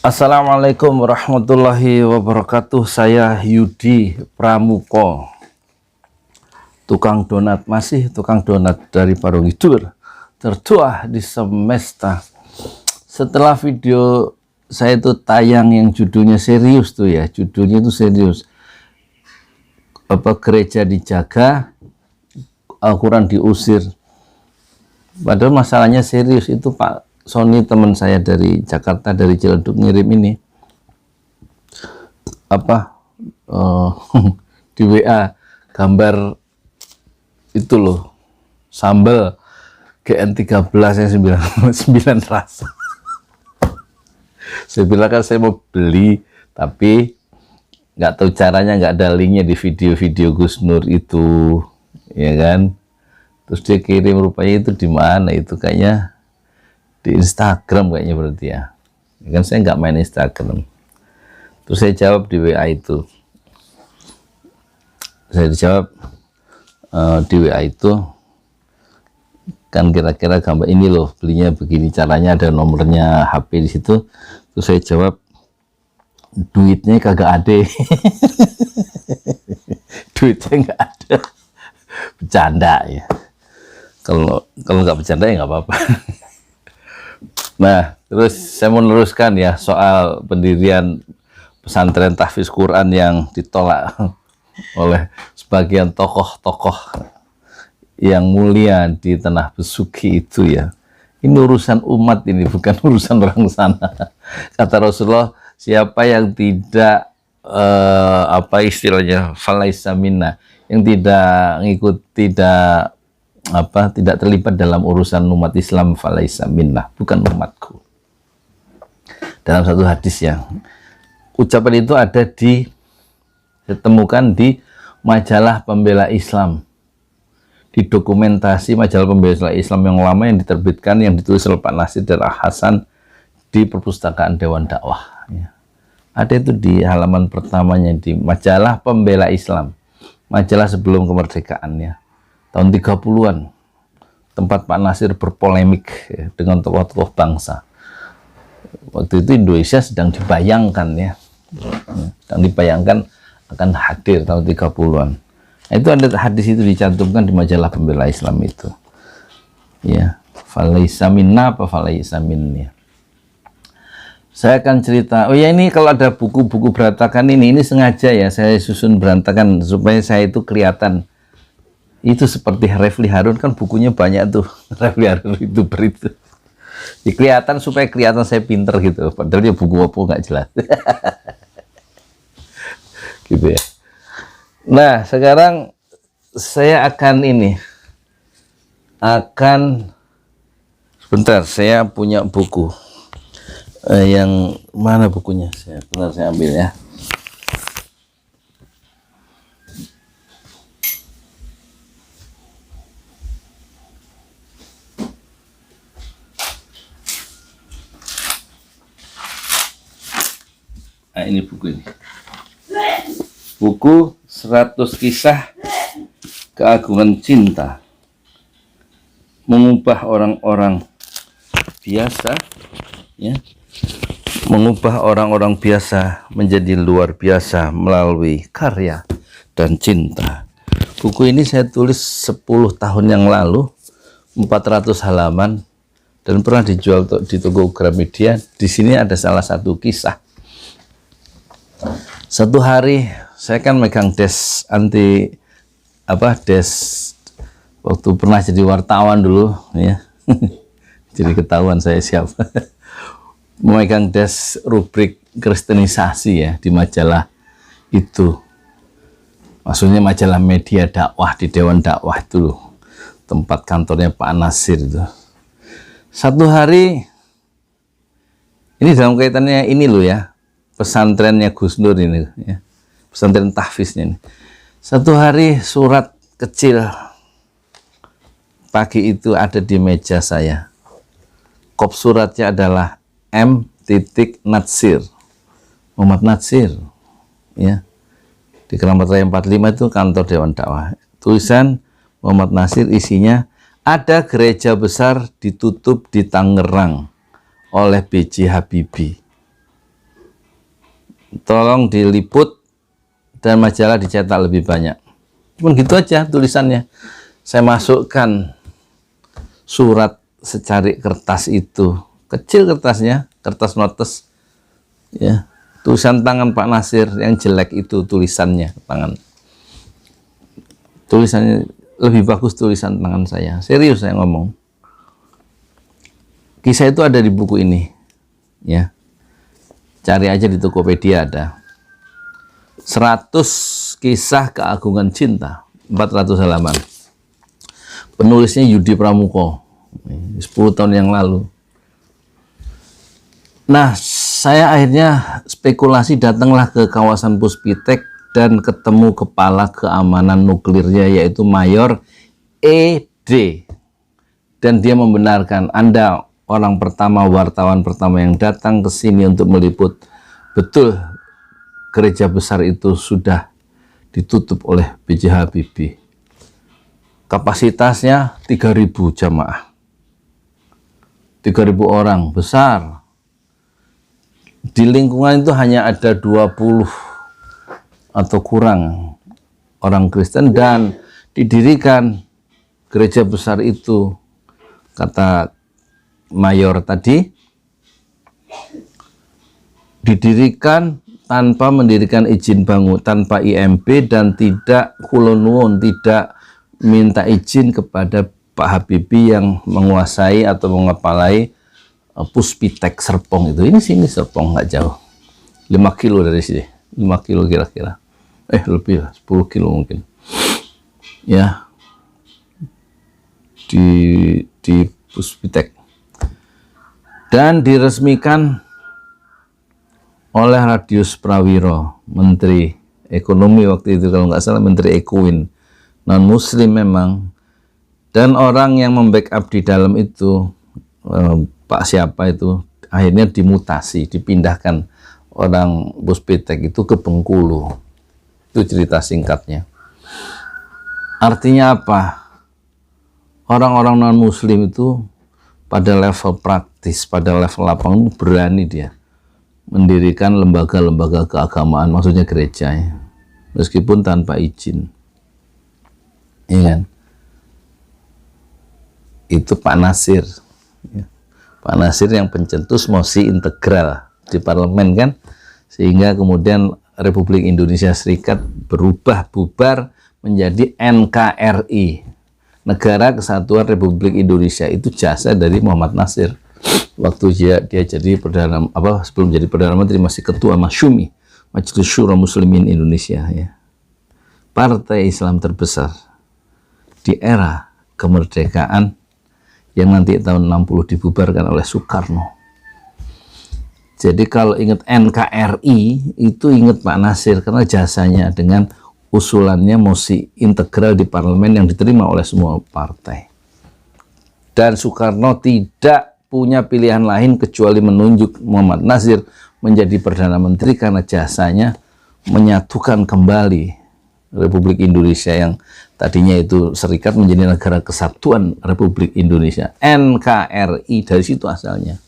Assalamualaikum warahmatullahi wabarakatuh. Saya Yudi Pramuko, tukang donat, masih tukang donat dari Parungidul, tertua di semesta. Setelah video saya itu tayang yang judulnya serius tuh ya, judulnya itu serius, apa, gereja dijaga, Al-Quran diusir. Padahal masalahnya serius. Itu Pak Sony, teman saya dari Jakarta, dari Ciledug, ngirim ini apa di WA gambar itu loh, sambal GN13 yang 9 rasa. Saya bilang kan saya mau beli, tapi nggak tahu caranya, nggak ada linknya di video-video Gus Nur itu, ya kan. Terus dia kirim, rupanya itu di mana, itu kayaknya di Instagram kayaknya, berarti ya. Kan saya nggak main Instagram. Terus saya jawab di WA itu. Saya dijawab di WA itu, kan kira-kira gambar ini loh, belinya begini caranya, ada nomornya HP di situ. Terus saya jawab, duitnya kagak ada. Duitnya nggak ada. Bercanda ya. Kalau nggak bercanda ya nggak apa-apa. Nah, terus saya meneruskan ya soal pendirian pesantren tahfiz Quran yang ditolak oleh sebagian tokoh-tokoh yang mulia di tanah Besuki itu ya. Ini urusan umat, ini bukan urusan orang sana. Kata Rasulullah, siapa yang tidak apa istilahnya, falaisa minna, yang tidak ngikut, tidak terlibat dalam urusan umat Islam, falaisa minna, bukan umatku. Dalam satu hadis ya, ucapan itu ada ditemukan di majalah Pembela Islam, di dokumentasi majalah Pembela Islam yang lama yang diterbitkan, yang ditulis oleh Pak Nasir dan Hasan di perpustakaan Dewan Dakwah ya. Ada itu di halaman pertamanya, di majalah Pembela Islam, majalah sebelum kemerdekaan ya, tahun 30-an, tempat Pak Nasir berpolemik ya, dengan tokoh-tokoh bangsa. Waktu itu Indonesia sedang dibayangkan ya, sedang dibayangkan akan hadir tahun 30-an. Nah, itu ada hadis itu dicantumkan di majalah Pembela Islam itu. Ya, falaisa minna apa falaisa minni. Saya akan cerita, oh ya, ini kalau ada buku-buku berantakan ini sengaja ya saya susun berantakan supaya saya itu kelihatan. Itu seperti Refli Harun, kan bukunya banyak tuh. Refli Harun itu berita. Kelihatan supaya kelihatan saya pinter gitu. Padahal dia buku apa nggak jelas. Gitu ya. Nah, sekarang saya akan sebentar, saya punya buku. Yang mana bukunya? Bentar, saya ambil ya. Nah, ini buku ini. Buku 100 kisah keagungan cinta, mengubah orang-orang biasa ya, mengubah orang-orang biasa menjadi luar biasa melalui karya dan cinta. Buku ini saya tulis 10 tahun yang lalu, 400 halaman, dan pernah dijual di toko Gramedia. Di sini ada salah satu kisah. Satu hari saya kan megang des waktu pernah jadi wartawan dulu ya. Jadi ketahuan saya siapa. Memegang des rubrik kristenisasi ya di majalah itu. Maksudnya majalah media dakwah di Dewan Dakwah itu loh, tempat kantornya Pak Nasir itu. Satu hari, ini dalam kaitannya ini loh ya, pesantrennya Gus Nur ini ya, pesantren tahfiznya ini. Satu hari surat kecil pagi itu ada di meja saya. Kop suratnya adalah M. Natsir, Muhammad Natsir ya. Di Keramat Raya 45 itu kantor Dewan Dakwah. Tulisan Muhammad Natsir isinya, ada gereja besar ditutup di Tangerang oleh B.J. Habibie. tolong diliput dan majalah dicetak lebih banyak. Cuman gitu aja tulisannya. Saya masukkan surat secari kertas itu, kecil kertasnya, kertas notes, ya, tulisan tangan Pak Nasir yang jelek itu tulisannya, tulisannya lebih bagus tulisan tangan saya. Serius saya ngomong. Kisah itu ada di buku ini, ya. Cari aja di Tokopedia ada. 100 kisah keagungan cinta, 400 halaman. Penulisnya Yudi Pramuko, 10 tahun yang lalu. Nah, saya akhirnya spekulasi, datanglah ke kawasan Puspitek dan ketemu kepala keamanan nuklirnya, yaitu Mayor ED. Dan dia membenarkan, Anda orang pertama, wartawan pertama yang datang ke sini untuk meliput. Betul, gereja besar itu sudah ditutup oleh B.J. Habibie. Kapasitasnya 3.000 jamaah. 3.000 orang, besar. Di lingkungan itu hanya ada 20 atau kurang orang Kristen, dan didirikan gereja besar itu, kata Mayor tadi, didirikan tanpa mendirikan izin bangun, tanpa IMB, dan tidak kulonwon, tidak minta izin kepada Pak Habibie yang menguasai atau mengepalai Puspitek Serpong itu. Ini sini Serpong, nggak jauh, 5 kilo dari sini, 5 kilo kira-kira, lebih lah, 10 kilo mungkin, ya, di Puspitek. Dan diresmikan oleh Radius Prawiro, Menteri Ekonomi waktu itu kalau nggak salah, Menteri Ekuin, non Muslim memang. Dan orang yang membackup di dalam itu, Pak siapa itu, akhirnya dimutasi, dipindahkan orang Puspitek itu ke Bengkulu. Itu cerita singkatnya. Artinya apa? Orang-orang non Muslim itu pada level praktis, pada level lapangan berani dia mendirikan lembaga-lembaga keagamaan, maksudnya gereja, ya, meskipun tanpa izin, ya kan? Itu Pak Nasir, ya. Pak Nasir yang pencetus mosi integral di parlemen kan, sehingga kemudian Republik Indonesia Serikat berubah, bubar menjadi NKRI, Negara Kesatuan Republik Indonesia. Itu jasa dari Muhammad Nasir waktu dia jadi perdana, sebelum jadi perdana menteri masih ketua Masyumi, Majelis Syura Muslimin Indonesia, ya, partai Islam terbesar di era kemerdekaan yang nanti tahun 60 dibubarkan oleh Soekarno. Jadi kalau ingat NKRI itu ingat Pak Nasir, karena jasanya dengan usulannya mosi integral di parlemen yang diterima oleh semua partai. Dan Soekarno tidak punya pilihan lain kecuali menunjuk Muhammad Nasir menjadi Perdana Menteri, karena jasanya menyatukan kembali Republik Indonesia yang tadinya itu serikat menjadi Negara Kesatuan Republik Indonesia. NKRI, dari situ asalnya.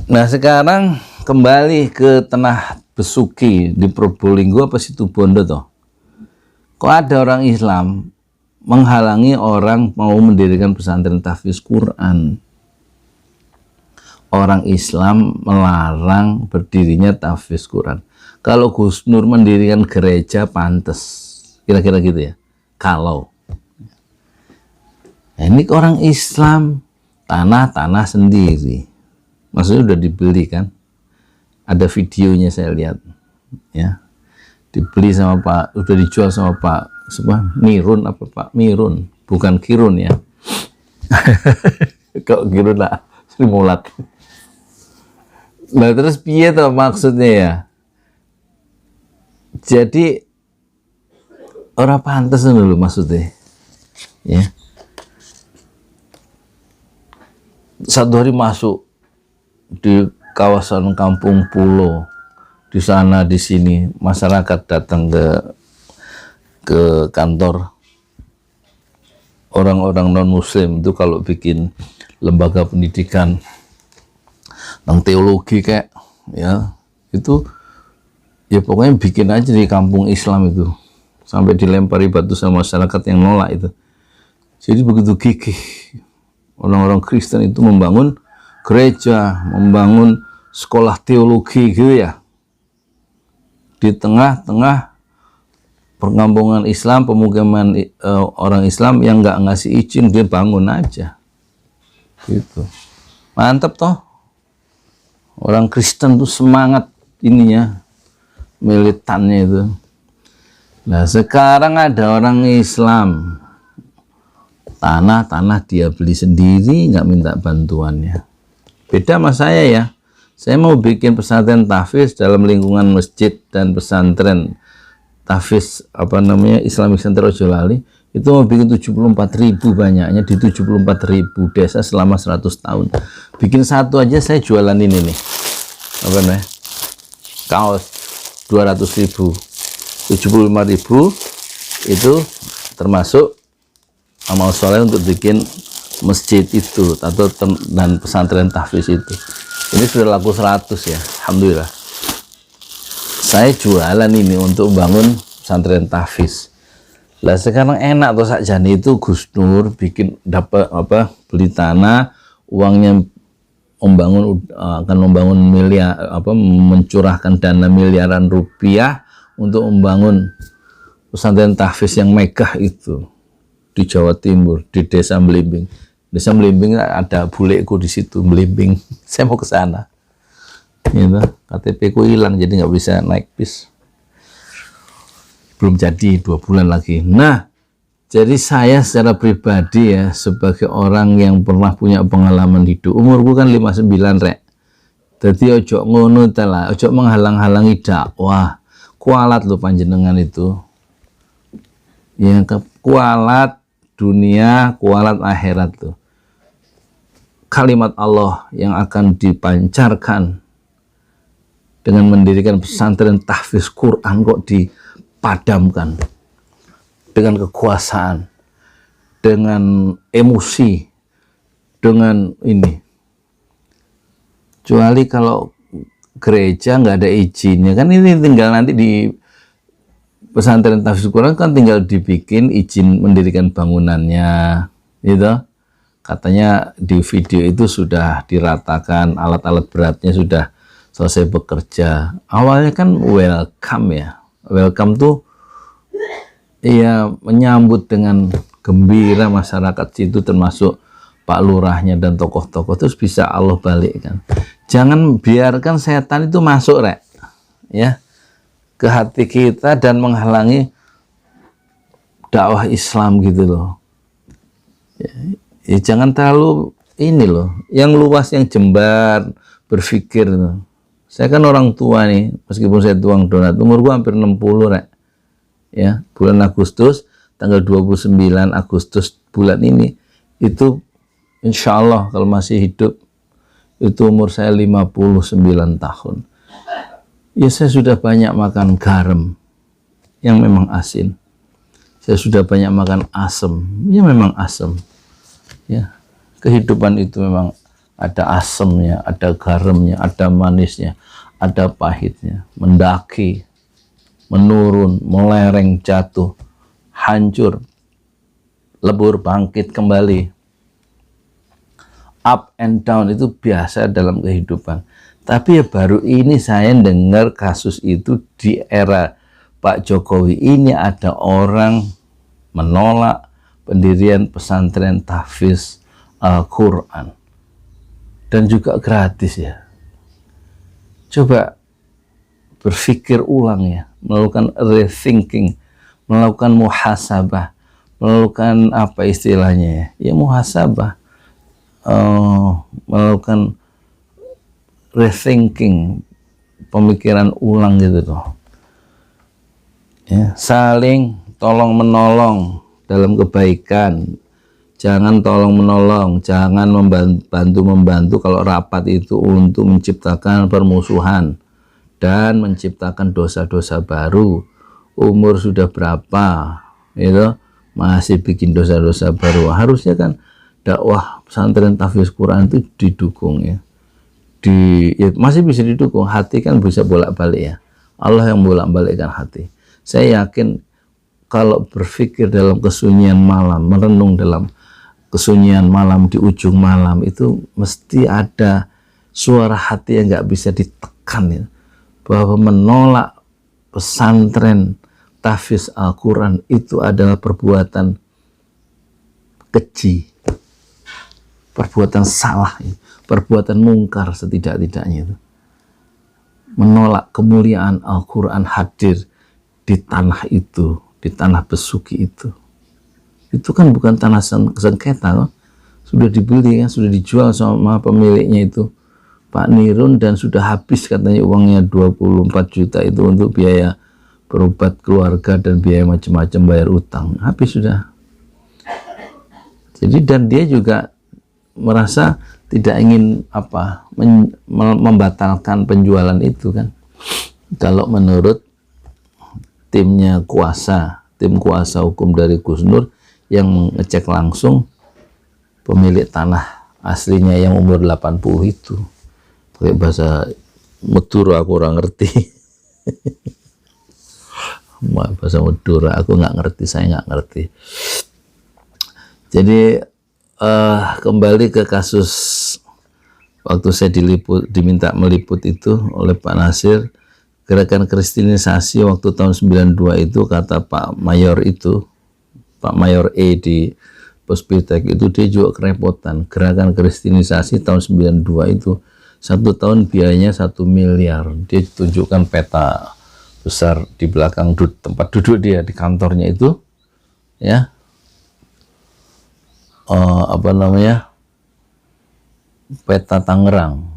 Nah, sekarang kembali ke Tanah Besuki di Probolinggo apa Situbondo toh. Kok ada orang Islam menghalangi orang mau mendirikan pesantren tahfiz Quran? Orang Islam melarang berdirinya tahfiz Quran. Kalau Gus Nur mendirikan gereja pantes, kira-kira gitu ya. Kalau ini orang Islam, tanah sendiri, maksudnya udah dibeli kan? Ada videonya saya lihat, ya, dibeli sama Pak, udah dijual sama Pak Mirun, apa Pak Mirun, bukan Kirun ya. Kok Kirun lah, Sri Mulat. Nah terus piye toh maksudnya ya? Jadi orang pantas dulu maksudnya, ya. Satu hari masuk di kawasan Kampung Pulo, di sana di sini masyarakat datang ke kantor orang-orang non Muslim itu kalau bikin lembaga pendidikan tentang teologi kayak, ya, Itu ya pokoknya bikin aja di kampung Islam itu, sampai dilempari batu sama masyarakat yang nolak itu. Jadi begitu gigih orang-orang Kristen itu membangun gereja, membangun sekolah teologi gitu ya, di tengah-tengah perkampungan Islam, pemukiman orang Islam yang nggak ngasih izin, dia bangun aja gitu. Mantap toh, orang Kristen tuh semangat ininya, militannya itu. Nah sekarang ada orang Islam, tanah dia beli sendiri, nggak minta bantuannya. Beda sama saya ya, saya mau bikin pesantren tahfiz dalam lingkungan masjid dan pesantren tahfiz Islamic Center Ojo Lali, itu mau bikin 74.000 banyaknya di 74.000 desa selama 100 tahun. Bikin satu aja saya jualan ini nih, kaos 200.000, 75.000 itu termasuk amal soleh untuk bikin masjid itu atau dan pesantren tahfiz itu. Ini sudah laku 100 ya, alhamdulillah. Saya jualan ini untuk bangun pesantren tahfiz. Lah sekarang enak tuh sakjane itu Gus Nur bikin dapat beli tanah, uangnya akan membangun mencurahkan dana miliaran rupiah untuk membangun pesantren tahfiz yang megah itu di Jawa Timur, di Desa Melimbing. Desa Melimbing ada buleku di situ, Melimbing. Saya mau ke sana. Gitu. KTP ku hilang jadi nggak bisa naik bis. Belum jadi, 2 bulan lagi. Nah, jadi saya secara pribadi ya, sebagai orang yang pernah punya pengalaman hidup, umurku kan 59 rek. Jadi ojo ngono lah, ojo menghalang-halangi dakwah. Kualat lo panjenengan itu. Ya, kualat dunia, kualat akhirat tuh. Kalimat Allah yang akan dipancarkan dengan mendirikan pesantren tahfiz Quran kok dipadamkan dengan kekuasaan, dengan emosi, dengan ini. Kecuali kalau gereja nggak ada izinnya, kan ini tinggal nanti di pesantren tahfiz Quran kan tinggal dibikin izin mendirikan bangunannya, gitu. Katanya di video itu sudah diratakan, alat-alat beratnya sudah selesai bekerja. Awalnya kan welcome ya, welcome tuh ya menyambut dengan gembira masyarakat situ, termasuk Pak Lurahnya dan tokoh-tokoh, terus bisa Allah balikkan. Jangan biarkan setan itu masuk rek, ya, ke hati kita dan menghalangi dakwah Islam gitu loh. Ya, jangan terlalu ini loh, yang luas, yang jembar, berpikir loh. Saya kan orang tua nih, meskipun saya tuang donat, umur gua hampir 60 rek. Ya, bulan Agustus, tanggal 29 Agustus bulan ini, itu insya Allah kalau masih hidup, itu umur saya 59 tahun. Ya, saya sudah banyak makan garam yang memang asin. Saya sudah banyak makan asam, ya memang asam. Ya, kehidupan itu memang ada asamnya, ada garamnya, ada manisnya, ada pahitnya, mendaki, menurun, melereng, jatuh, hancur, lebur, bangkit kembali. Up and down itu biasa dalam kehidupan. Tapi ya baru ini saya dengar kasus itu di era Pak Jokowi ini, ada orang menolak pendirian pesantren tahfiz Al-Quran. Dan juga gratis ya. Coba berpikir ulang ya, melakukan rethinking, melakukan muhasabah, melakukan apa istilahnya ya, ya muhasabah, melakukan rethinking, pemikiran ulang gitu loh. Ya, saling tolong menolong dalam kebaikan. Jangan tolong menolong, jangan membantu kalau rapat itu untuk menciptakan permusuhan dan menciptakan dosa-dosa baru. Umur sudah berapa, gitu, masih bikin dosa-dosa baru. Harusnya kan dakwah pesantren tahfiz Quran itu didukung ya, ya masih bisa didukung. Hati kan bisa bolak-balik ya. Allah yang bolak-balikkan hati. Saya yakin kalau berpikir dalam kesunyian malam, merenung dalam kesunyian malam, di ujung malam itu mesti ada suara hati yang nggak bisa ditekan ya, bahwa menolak pesantren tahfiz Al-Quran itu adalah perbuatan keji, perbuatan salah, perbuatan mungkar setidak-tidaknya itu. Menolak kemuliaan Al-Quran hadir di tanah itu, di tanah Besuki itu. Itu kan bukan tanah sengketa, loh. Sudah dibeli kan, sudah dijual sama pemiliknya itu, Pak Nirun, dan sudah habis katanya uangnya 24 juta itu untuk biaya berobat keluarga dan biaya macam-macam, bayar utang. Habis sudah. Jadi dan dia juga merasa tidak ingin membatalkan penjualan itu kan. Kalau menurut tim kuasa hukum dari Gus Nur yang mengecek langsung pemilik tanah aslinya yang umur 80 itu, pakai bahasa Madura aku kurang ngerti. Bahasa Madura aku nggak ngerti, saya nggak ngerti. Jadi kembali ke kasus waktu saya diminta meliput itu oleh Pak Nasir, gerakan kristenisasi waktu tahun 92 itu, kata Pak Mayor itu, Pak Mayor E di Puspitek itu, dia juga kerepotan. Gerakan kristenisasi tahun 92 itu 1 tahun biayanya 1 miliar. Dia tunjukkan peta besar di belakang tempat duduk dia di kantornya itu ya, peta Tangerang,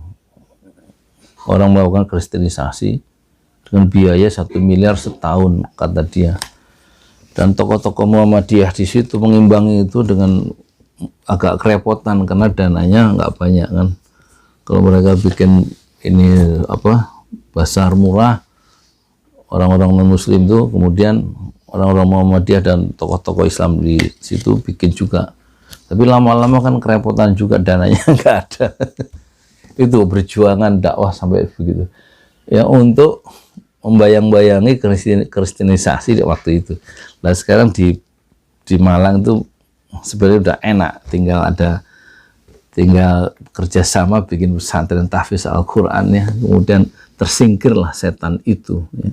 orang melakukan kristenisasi dengan biaya 1 miliar setahun kata dia. Dan tokoh-tokoh Muhammadiyah di situ mengimbangi itu dengan agak kerepotan karena dananya nggak banyak kan. Kalau mereka bikin ini bazar murah, orang-orang non muslim tuh, kemudian orang-orang Muhammadiyah dan tokoh-tokoh Islam di situ bikin juga. Tapi lama-lama kan kerepotan juga, dananya nggak ada. Itu perjuangan dakwah sampai begitu. Ya untuk membayang-bayangi kristenisasi di waktu itu. Nah sekarang di Malang itu sebenarnya udah enak, tinggal kerjasama bikin pesantren tahfiz Al-Quran ya, kemudian tersingkirlah setan itu ya,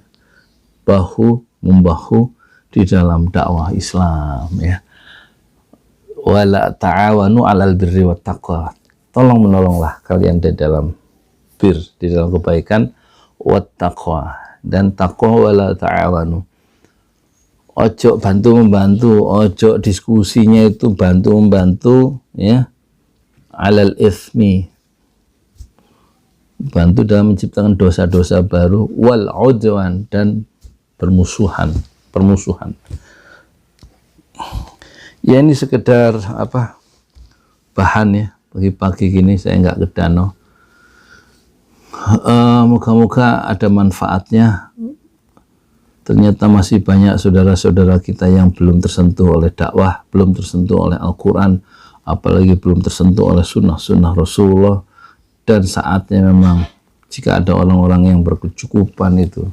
bahu membahu di dalam dakwah Islam ya. Wala ta'awanu 'alal birri wat taqwa, tolong menolonglah kalian di dalam di dalam kebaikan, wat taqwa, dan taqwa. Wala ta'awanu, ojo bantu membantu, ojo diskusinya itu bantu membantu ya, 'alal itsmi, bantu dalam menciptakan dosa-dosa baru, wal udwan, dan permusuhan. Ya ini sekedar bahan ya, pagi-pagi gini saya nggak ke danau. Moga-moga ada manfaatnya. Ternyata masih banyak saudara-saudara kita yang belum tersentuh oleh dakwah, belum tersentuh oleh Al-Quran, apalagi belum tersentuh oleh sunnah-sunnah Rasulullah. Dan saatnya memang jika ada orang-orang yang berkecukupan itu,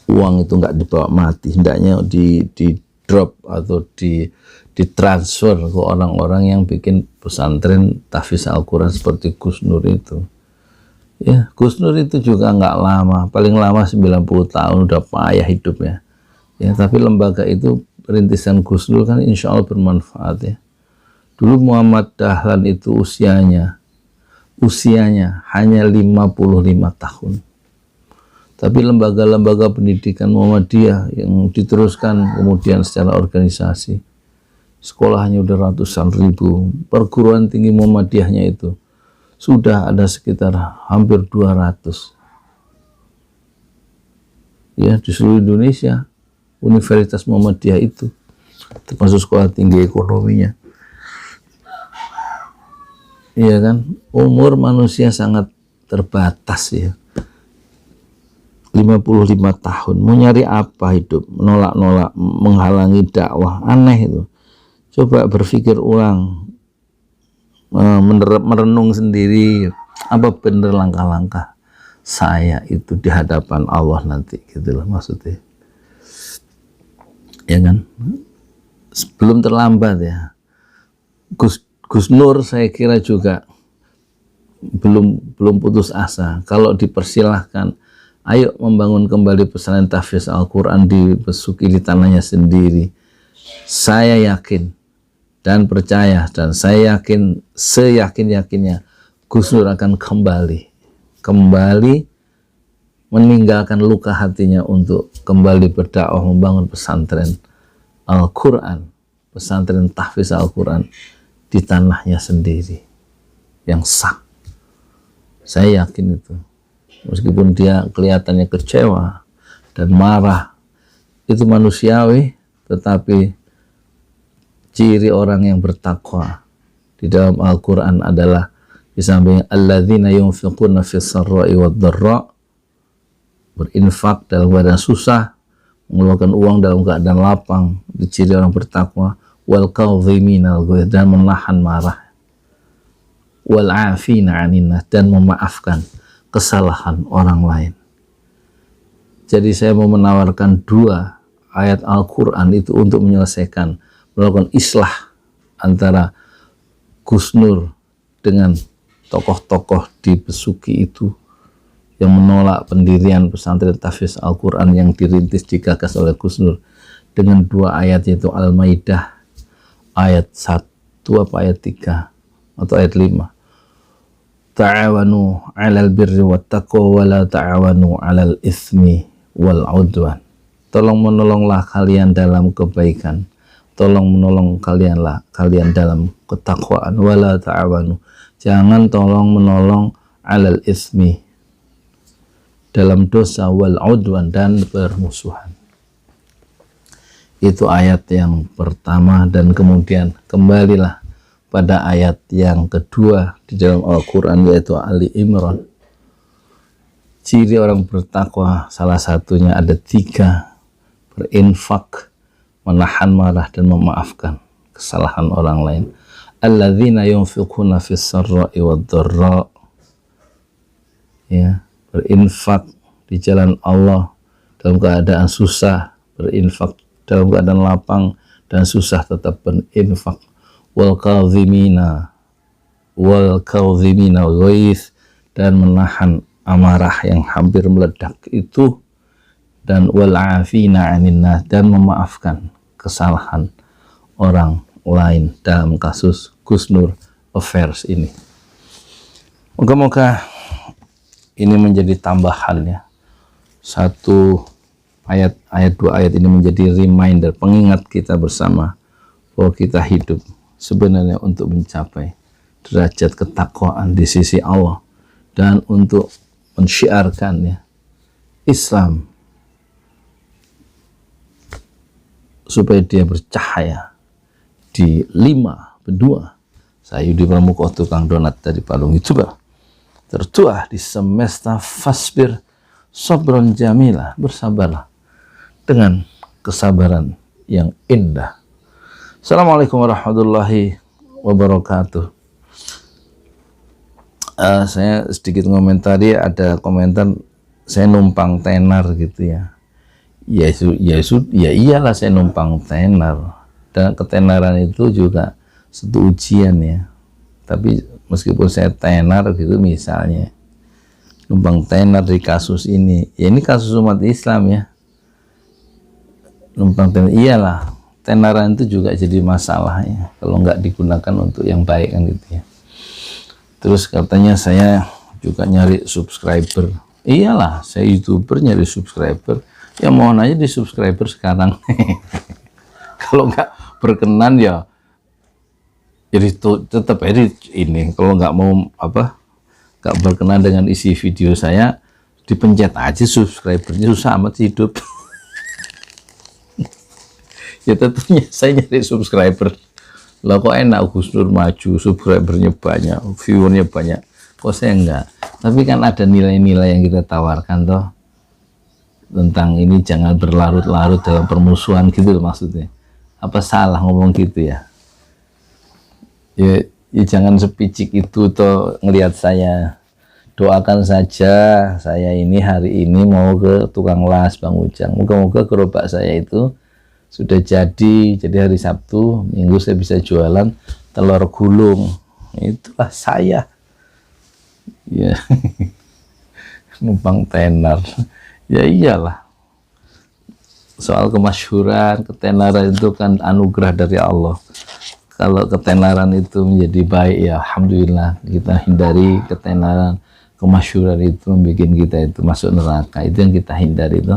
uang itu nggak dibawa mati, hendaknya di drop atau ditransfer ke orang-orang yang bikin pesantren tahfiz Al-Quran seperti Gus Nur itu. Ya, Gus Nur itu juga nggak lama, paling lama 90 tahun, udah payah hidupnya. Ya, tapi lembaga itu rintisan Gus Nur kan insya Allah bermanfaat ya. Dulu Muhammad Dahlan itu usianya hanya 55 tahun. Tapi lembaga-lembaga pendidikan Muhammadiyah yang diteruskan kemudian secara organisasi, sekolahnya udah ratusan ribu, perguruan tinggi Muhammadiyahnya itu sudah ada sekitar hampir 200 ya di seluruh Indonesia. Universitas Muhammadiyah itu termasuk sekolah tinggi ekonominya. Iya kan, umur manusia sangat terbatas ya, 55 tahun, mau nyari apa hidup, menolak-nolak, menghalangi dakwah, aneh itu. Coba berpikir ulang, merenung sendiri, Apa bener langkah-langkah saya itu di hadapan Allah nanti, gitu loh maksudnya. Ya kan? Sebelum terlambat ya. Gus Nur saya kira juga belum putus asa. Kalau dipersilahkan, ayo membangun kembali pesantren tahfiz Al-Quran di Besuki, di tanahnya sendiri. Saya yakin dan percaya, dan saya yakin seyakin-yakinnya Gus Nur akan kembali meninggalkan luka hatinya untuk kembali berdakwah membangun pesantren Al-Quran, pesantren tahfiz Al-Quran di tanahnya sendiri yang sah. Saya yakin itu. Meskipun dia kelihatannya kecewa dan marah, itu manusiawi, tetapi ciri orang yang bertakwa di dalam Al-Quran adalah di samping alladzina yunfiquna fis sarra'i wad dharra, berinfak dalam keadaan susah, mengeluarkan uang dalam keadaan lapang, itu ciri orang bertakwa. Wal kadhiminal ghaidh, dan menahan marah. Wal 'afina 'anil nas, dan memaafkan kesalahan orang lain. Jadi saya mau menawarkan dua ayat Al-Quran itu untuk menyelesaikan, melakukan islah antara Gus Nur dengan tokoh-tokoh di Besuki itu yang menolak pendirian pesantren tahfiz Al-Quran yang dirintis, digagas oleh Gus Nur, dengan dua ayat, yaitu Al-Maidah ayat 1 apa ayat 3 atau ayat 5. Ta'awanu 'alal birri wat taqwa wa la ta'awanu 'alal itsmi wal 'udwan. Tolong menolonglah kalian dalam kebaikan, tolong menolong kalian dalam ketakwaan. Wala ta'awanu, jangan tolong menolong 'alal itsmi, dalam dosa, wal 'udwan, dan permusuhan. Itu ayat yang pertama, dan kemudian kembalilah pada ayat yang kedua di dalam Al-Quran, yaitu Ali Imran. Ciri orang bertakwa salah satunya ada 3: berinfak, menahan marah, dan memaafkan kesalahan orang lain. Alladzina yunfiquna fis sarra'i wad dharra, ya, berinfak di jalan Allah dalam keadaan susah, berinfak dalam keadaan lapang dan susah tetap berinfak. Wal kadhimina ghaidh, dan menahan amarah yang hampir meledak itu, dan wal 'afina 'anil nas, dan memaafkan kesalahan orang lain dalam kasus Gus Nur Affairs ini. Moga-moga ini menjadi tambahan ya. Satu ayat, dua ayat ini menjadi reminder, pengingat kita bersama bahwa kita hidup sebenarnya untuk mencapai derajat ketakwaan di sisi Allah, dan untuk mensyiarkan ya Islam supaya dia bercahaya di 5 benua. Saya Yudi Pramuko, tukang donat dari Palung YouTuber, tertua di semesta fasbir sabron jamila, bersabarlah dengan kesabaran yang indah. Assalamualaikum warahmatullahi wabarakatuh. Saya sedikit komentari, ada komentar saya numpang tenar gitu ya. Ya iyalah saya numpang tenar, dan ketenaran itu juga satu ujian ya. Tapi meskipun saya tenar gitu, misalnya numpang tenar di kasus ini, ya ini kasus umat Islam ya, numpang tenar, iyalah tenaran itu juga jadi masalah ya kalau nggak digunakan untuk yang baik kan gitu ya. Terus katanya saya juga nyari subscriber, iyalah saya YouTuber nyari subscriber, ya mohon aja di subscriber sekarang. Kalau nggak berkenan ya jadi tetap edit ini, kalau nggak mau nggak berkenan dengan isi video saya, dipencet aja subscribernya, susah amat hidup. Ya tentunya saya nyari subscriber lah, kok enak Gus Nur maju, subscribernya banyak, viewernya banyak, kok saya enggak. Tapi kan ada nilai-nilai yang kita tawarkan toh, tentang ini jangan berlarut-larut dalam permusuhan gitu loh maksudnya. Apa salah ngomong gitu ya? Ya jangan sepicik itu toh ngelihat saya doakan saja saya ini hari ini mau ke tukang las Bang Ujang, moga-moga gerobak saya itu sudah jadi hari Sabtu Minggu saya bisa jualan telur gulung. Itulah saya ya. Numpang tenar ya, iyalah, soal kemasyhuran, ketenaran itu kan anugerah dari Allah. Kalau ketenaran itu menjadi baik ya alhamdulillah, kita hindari ketenaran. Kemasyhuran itu membuat kita itu masuk neraka, itu yang kita hindari itu.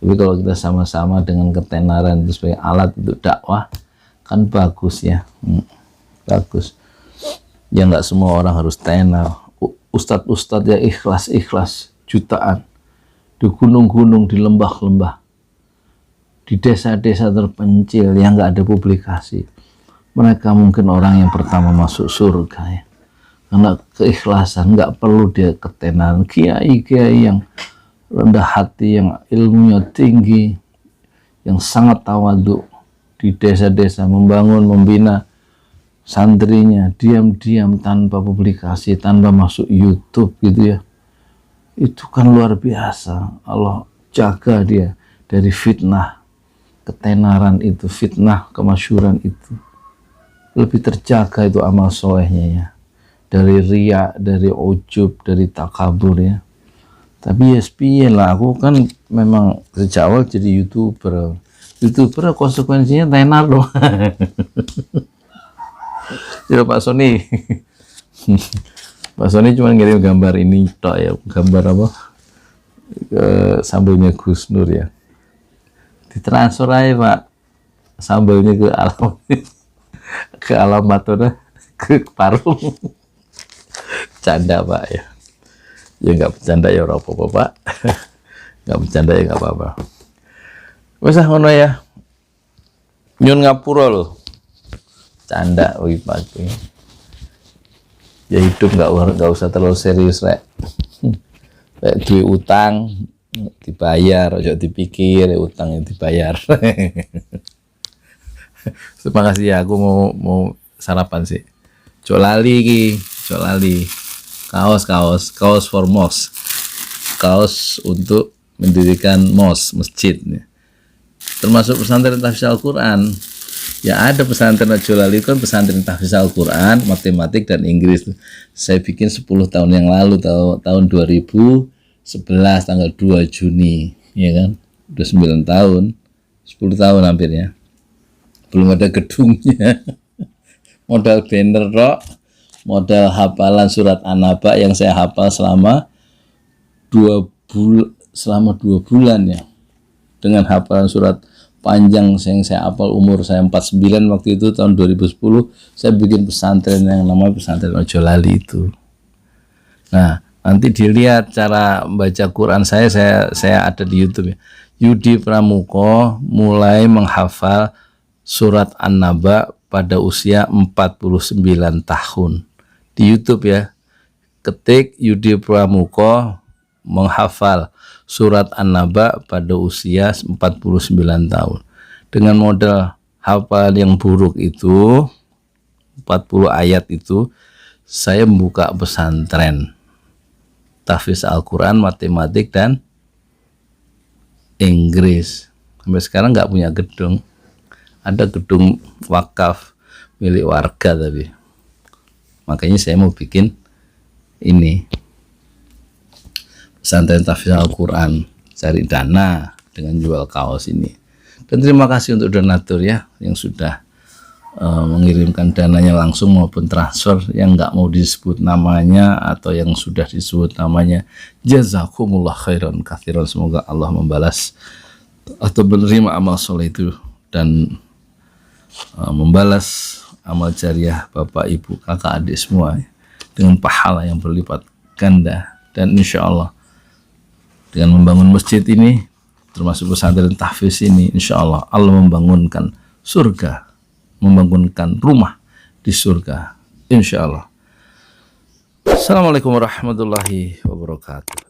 Tapi kalau kita sama-sama dengan ketenaran itu sebagai alat untuk dakwah kan bagus ya. Bagus ya, nggak semua orang harus tenar. Ustadz-ustadz yang ikhlas jutaan di gunung-gunung, di lembah-lembah, di desa-desa terpencil yang nggak ada publikasi, mereka mungkin orang yang pertama masuk surga ya, karena keikhlasan. Nggak perlu dia ketenaran. Kiai-kiai yang rendah hati, yang ilmunya tinggi, yang sangat tawadhu di desa-desa membangun, membina santrinya diam-diam tanpa publikasi, tanpa masuk YouTube gitu ya, itu kan luar biasa. Allah jaga dia dari fitnah ketenaran itu, fitnah kemasyhuran itu. Lebih terjaga itu amal solehnya ya, dari riya, dari ujub, dari takabur ya. Tapi ya sepiye lah, aku kan memang sejak awal jadi youtuber konsekuensinya tenar dong. Ya Pak Sony Pak Sony cuma ngirim gambar ini tok ya, gambar apa sambelnya Gus Nur ya, ditransfer aja Pak sambelnya ke alamat ke Parung. Canda Pak ya, ya nggak bercanda ya apa-apa Pak. Nggak bercanda ya nggak apa-apa. Wes ngono ya, nyun ngapura loh, canda wih Pak. Ya hidup nggak usah terlalu serius rek. Kayak duit utang dibayar, ojo dipikir utang yang dibayar. Terima kasih ya, aku mau sarapan sih. Cok lali kaos for mosque, kaos untuk mendirikan masjid ya. Termasuk pesantren tahfiz Al-Quran ya, ada pesantren Ojo Lali kan pesantren tahfiz Al-Quran, matematik dan Inggris. Saya bikin 10 tahun yang lalu, tahun 2011 tanggal 2 Juni ya kan, udah 9 tahun, 10 tahun hampir ya. Belum ada gedungnya. Modal banner rok, modal hafalan surat An-Naba yang saya hafal selama 2 bulan ya, dengan hafalan surat panjang yang saya hafal umur saya 49 waktu itu, tahun 2010 saya bikin pesantren yang namanya pesantren Ojo Lali itu. Nah nanti dilihat cara baca Quran saya ada di YouTube ya. Yudi Pramuko mulai menghafal surat An-Naba pada usia 49 tahun di YouTube ya. Ketik Yudi Pramuko menghafal surat An-Naba pada usia 49 tahun. Dengan modal hafal yang buruk itu, 40 ayat itu, saya membuka pesantren tahfiz Al-Quran, matematik dan Inggris. Sampai sekarang nggak punya gedung. Ada gedung wakaf milik warga, tapi makanya saya mau bikin ini pesantren tahfiz Al-Quran, cari dana dengan jual kaos ini. Dan terima kasih untuk donatur ya yang sudah mengirimkan dananya langsung maupun transfer yang nggak mau disebut namanya atau yang sudah disebut namanya. Jazakumullah khairan katsiran, semoga Allah membalas atau menerima amal soleh itu dan membalas amal jariah Bapak Ibu kakak adik semua dengan pahala yang berlipat ganda. Dan insya Allah dengan membangun masjid ini, termasuk pesantren tahfiz ini, insya Allah Allah membangunkan surga, membangunkan rumah di surga, insya Allah. Assalamualaikum warahmatullahi wabarakatuh.